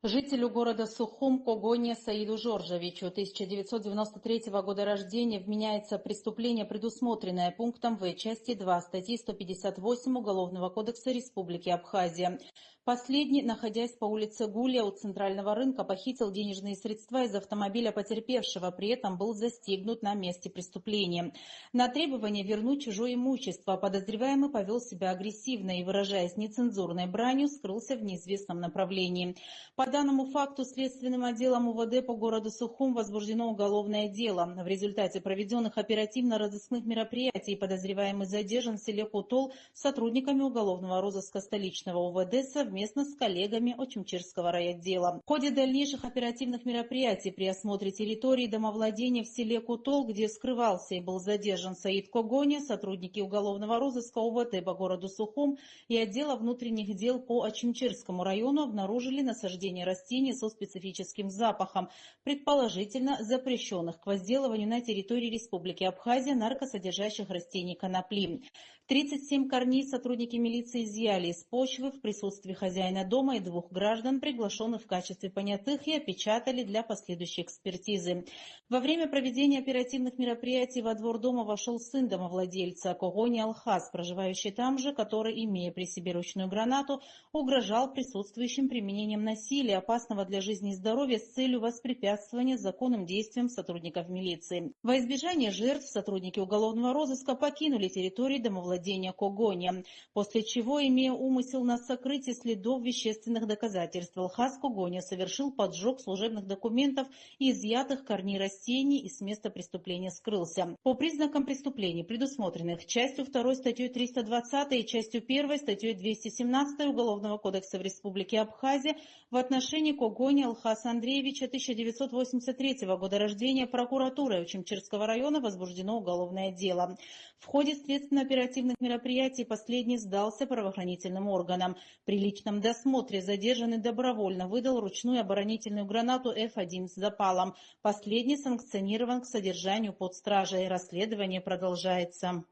Жителю города Сухум Когоне Саиду Жоржевичу 1993 года рождения вменяется преступление, предусмотренное пунктом В части 2 статьи 158 Уголовного кодекса Республики Абхазия. Последний, находясь по улице Гулия у центрального рынка, похитил денежные средства из автомобиля потерпевшего, при этом был застигнут на месте преступления. На требование вернуть чужое имущество подозреваемый повел себя агрессивно и, выражаясь нецензурной бранью, скрылся в неизвестном направлении. По данному факту следственным отделом УВД по городу Сухум возбуждено уголовное дело. В результате проведенных оперативно-розыскных мероприятий подозреваемый задержан в селе Кутол сотрудниками уголовного розыска столичного УВД совместно с коллегами Очимчирского райотдела. В ходе дальнейших оперативных мероприятий при осмотре территории домовладения в селе Кутол, где скрывался и был задержан Саид Когоне, сотрудники уголовного розыска УВД по городу Сухум и отдела внутренних дел по Очимчирскому району обнаружили насаждение растений со специфическим запахом, предположительно запрещенных к возделыванию на территории Республики Абхазия наркосодержащих растений конопли. 37 корней сотрудники милиции изъяли из почвы в присутствии хозяина дома и двух граждан, приглашенных в качестве понятых, и опечатали для последующей экспертизы. Во время проведения оперативных мероприятий во двор дома вошел сын домовладельца Когоне Алхаз, проживающий там же, который, имея при себе ручную гранату, угрожал присутствующим применением насилия, опасного для жизни и здоровья, с целью воспрепятствования законным действиям сотрудников милиции. Во избежание жертв сотрудники уголовного розыска покинули территорию домовладения Когоне, после чего, имея умысел на сокрытие следов вещественных доказательств, Алхаз Когоне совершил поджог служебных документов и изъятых корней растений и с места преступления скрылся. По признакам преступлений, предусмотренных частью 2 статьей 320 и частью 1 статьей 217 Уголовного кодекса в Республике Абхазия, в отношении Когоне Алхаза Андреевича 1983 года рождения прокуратурой Очимчирского района возбуждено уголовное дело. В ходе следственно-оперативных мероприятий последний сдался правоохранительным органам. При личном досмотре задержанный добровольно выдал ручную оборонительную гранату F1 с запалом. Последний санкционирован к содержанию под стражей. Расследование продолжается.